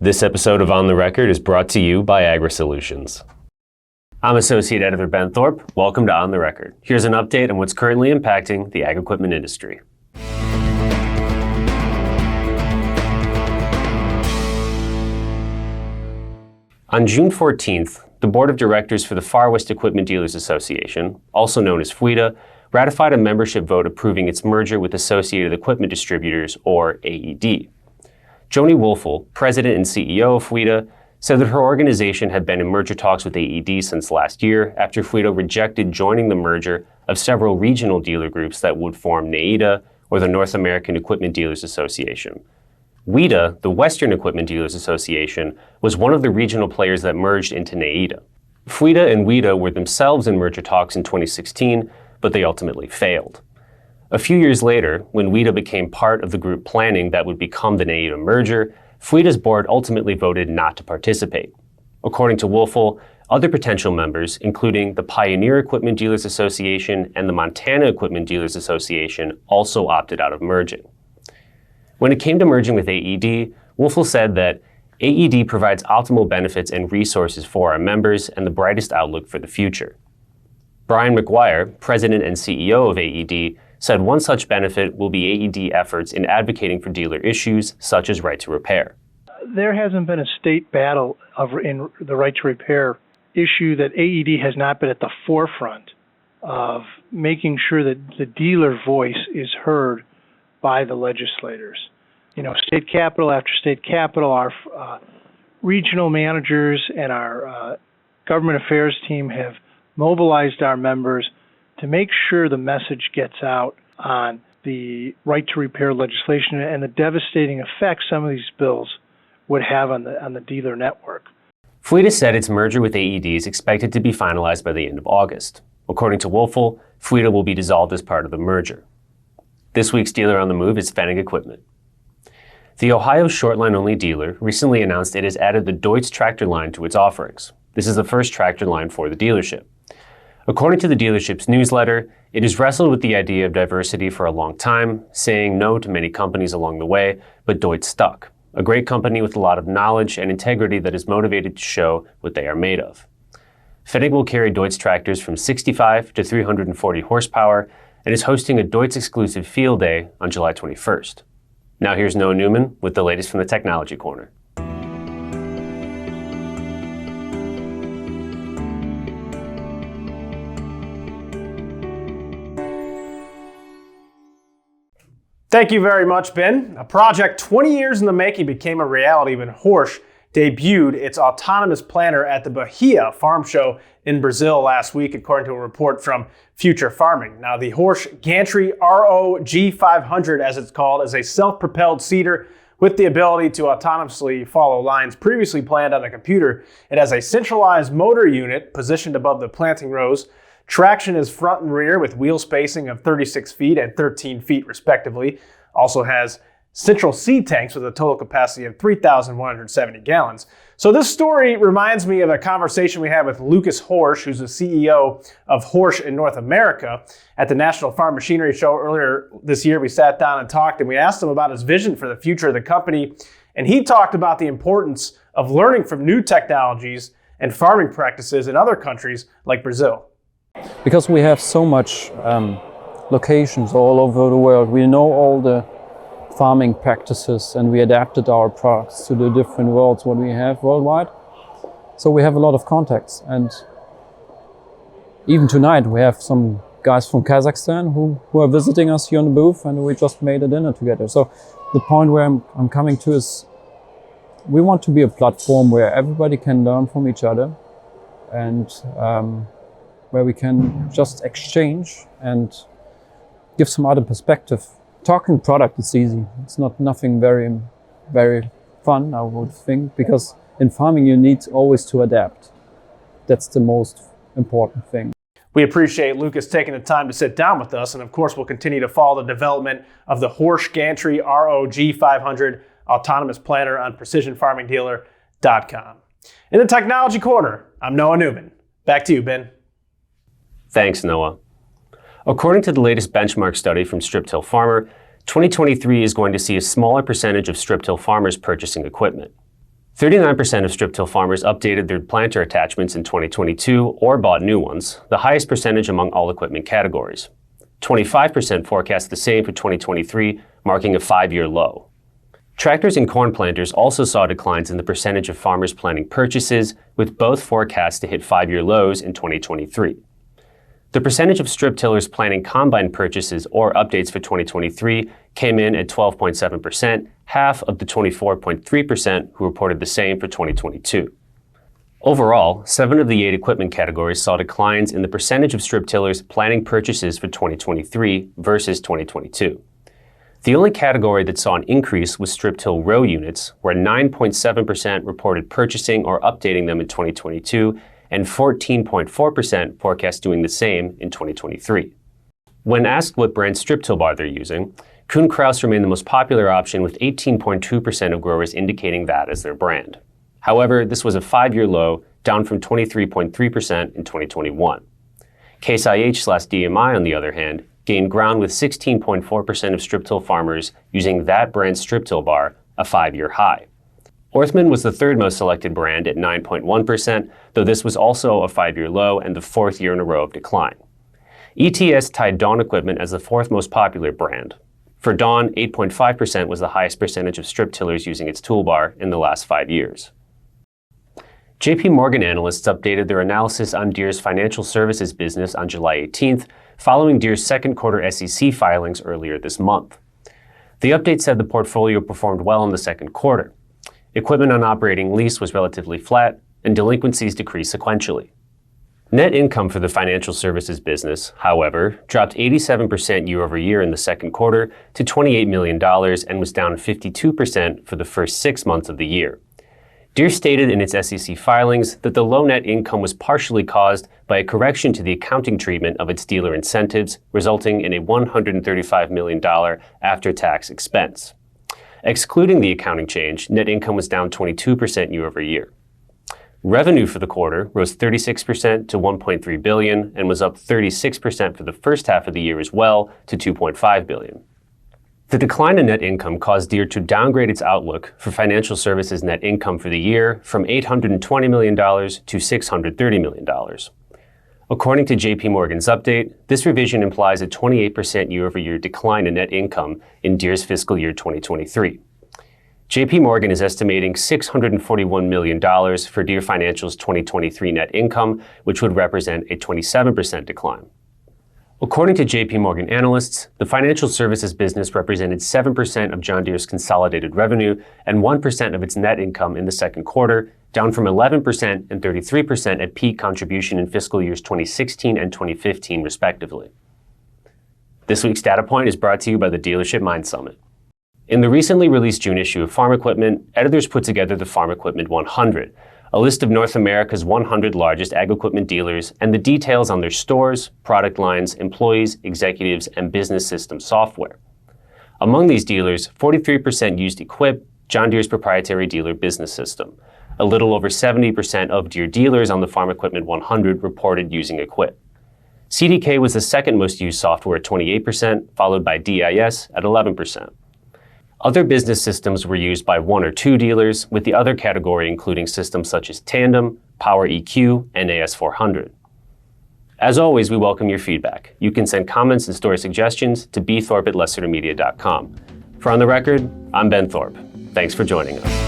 This episode of On the Record is brought to you by AgriSolutions. I'm Associate Editor Ben Thorpe. Welcome to On the Record. Here's an update on what's currently impacting the ag equipment industry. On June 14th, the Board of Directors for the Far West Equipment Dealers Association, also known as FWEDA, ratified a membership vote approving its merger with Associated Equipment Distributors, or AED. Joni Wolfel, president and CEO of FWEDA, said that her organization had been in merger talks with AED since last year after FWEDA rejected joining the merger of several regional dealer groups that would form NAEDA, or the North American Equipment Dealers Association. WEDA, the Western Equipment Dealers Association, was one of the regional players that merged into NAEDA. FWEDA and WEDA were themselves in merger talks in 2016, but they ultimately failed. A few years later, when WEDA became part of the group planning that would become the NAEDA merger, FWEDA's board ultimately voted not to participate. According to Wolfel, other potential members, including the Pioneer Equipment Dealers Association and the Montana Equipment Dealers Association, also opted out of merging. When it came to merging with AED, Wolfel said that AED provides optimal benefits and resources for our members and the brightest outlook for the future. Brian McGuire, president and CEO of AED, said one such benefit will be AED efforts in advocating for dealer issues such as right to repair. There hasn't been a state battle in the right to repair issue that AED has not been at the forefront of making sure that the dealer voice is heard by the legislators. State capital after state capital, our regional managers and our government affairs team have mobilized our members to make sure the message gets out on the right to repair legislation and the devastating effects some of these bills would have on the dealer network. FWEDA said its merger with AED is expected to be finalized by the end of August. According to Wolfel, FWEDA will be dissolved as part of the merger. This week's dealer on the move is Fennig Equipment. The Ohio short-line-only dealer recently announced it has added the Deutz tractor line to its offerings. This is the first tractor line for the dealership. According to the dealership's newsletter, it has wrestled with the idea of diversity for a long time, saying no to many companies along the way, but Deutz stuck. A great company with a lot of knowledge and integrity that is motivated to show what they are made of. Fennig will carry Deutz tractors from 65 to 340 horsepower and is hosting a Deutz exclusive field day on July 21st. Now here's Noah Newman with the latest from the Technology Corner. Thank you very much, Ben. A project 20 years in the making became a reality when Horsch debuted its autonomous planter at the Bahia Farm Show in Brazil last week, according to a report from Future Farming. Now, the Horsch Gantry ROG500, as it's called, is a self-propelled seeder with the ability to autonomously follow lines previously planned on the computer. It has a centralized motor unit positioned above the planting rows. Traction is front and rear with wheel spacing of 36 feet and 13 feet respectively. Also has central seed tanks with a total capacity of 3,170 gallons. So this story reminds me of a conversation we had with Lucas Horsch, who's the CEO of Horsch in North America. At the National Farm Machinery Show earlier this year, we sat down and talked, and we asked him about his vision for the future of the company. And he talked about the importance of learning from new technologies and farming practices in other countries like Brazil. Because we have so much locations all over the world, we know all the farming practices and we adapted our products to the different worlds what we have worldwide. So we have a lot of contacts, and even tonight we have some guys from Kazakhstan who are visiting us here on the booth, and we just made a dinner together. So the point where I'm coming to is we want to be a platform where everybody can learn from each other, and where we can just exchange and give some other perspective. Talking product is easy. It's not nothing very, very fun, I would think, because in farming you need always to adapt. That's the most important thing. We appreciate Lucas taking the time to sit down with us, and of course we'll continue to follow the development of the Horsch Gantry ROG500 autonomous planter on PrecisionFarmingDealer.com. In the Technology Corner, I'm Noah Newman. Back to you, Ben. Thanks, Noah. According to the latest benchmark study from Strip Till Farmer, 2023 is going to see a smaller percentage of strip till farmers purchasing equipment. 39% of strip-till farmers updated their planter attachments in 2022 or bought new ones, the highest percentage among all equipment categories. 25% forecast the same for 2023, marking a 5-year low. Tractors and corn planters also saw declines in the percentage of farmers planning purchases, with both forecasts to hit 5-year lows in 2023. The percentage of strip tillers planning combine purchases or updates for 2023 came in at 12.7%, half of the 24.3% who reported the same for 2022. Overall, 7 of the 8 equipment categories saw declines in the percentage of strip tillers planning purchases for 2023 versus 2022. The only category that saw an increase was strip-till row units, where 9.7% reported purchasing or updating them in 2022, and 14.4% forecast doing the same in 2023. When asked what brand strip-till bar they're using, Kuhn-Krause remained the most popular option, with 18.2% of growers indicating that as their brand. However, this was a 5-year low, down from 23.3% in 2021. Case IH/DMI, on the other hand, gained ground with 16.4% of strip-till farmers using that brand's strip-till bar, a 5-year high. Orthman was the third most selected brand at 9.1%, though this was also a 5-year low and the 4th year in a row of decline. ETS tied Dawn Equipment as the 4th most popular brand. For Dawn, 8.5% was the highest percentage of strip tillers using its toolbar in the last 5 years. JP Morgan analysts updated their analysis on Deere's financial services business on July 18th, following Deere's second quarter SEC filings earlier this month. The update said the portfolio performed well in the second quarter. Equipment on operating lease was relatively flat, and delinquencies decreased sequentially. Net income for the financial services business, however, dropped 87% year over year in the second quarter to $28 million and was down 52% for the first 6 months of the year. Deere stated in its SEC filings that the low net income was partially caused by a correction to the accounting treatment of its dealer incentives, resulting in a $135 million after-tax expense. Excluding the accounting change, net income was down 22% year over year. Revenue for the quarter rose 36% to $1.3 billion and was up 36% for the first half of the year as well to $2.5 billion. The decline in net income caused Deere to downgrade its outlook for financial services net income for the year from $820 million to $630 million. According to JP Morgan's update, this revision implies a 28% year-over-year decline in net income in Deere's fiscal year 2023. JP Morgan is estimating $641 million for Deere Financial's 2023 net income, which would represent a 27% decline. According to JP Morgan analysts, the financial services business represented 7% of John Deere's consolidated revenue and 1% of its net income in the second quarter, down from 11% and 33% at peak contribution in fiscal years 2016 and 2015, respectively. This week's DataPoint is brought to you by the Dealership Mind Summit. In the recently released June issue of Farm Equipment, editors put together the Farm Equipment 100, a list of North America's 100 largest ag equipment dealers and the details on their stores, product lines, employees, executives, and business system software. Among these dealers, 43% used Equip, John Deere's proprietary dealer business system. A little over 70% of Deere dealers on the Farm Equipment 100 reported using Equip. CDK was the second most used software at 28%, followed by DIS at 11%. Other business systems were used by 1 or 2 dealers, with the other category including systems such as Tandem, Power EQ, and AS400. As always, we welcome your feedback. You can send comments and story suggestions to bthorpe@lessitermedia.com. For On the Record, I'm Ben Thorpe. Thanks for joining us.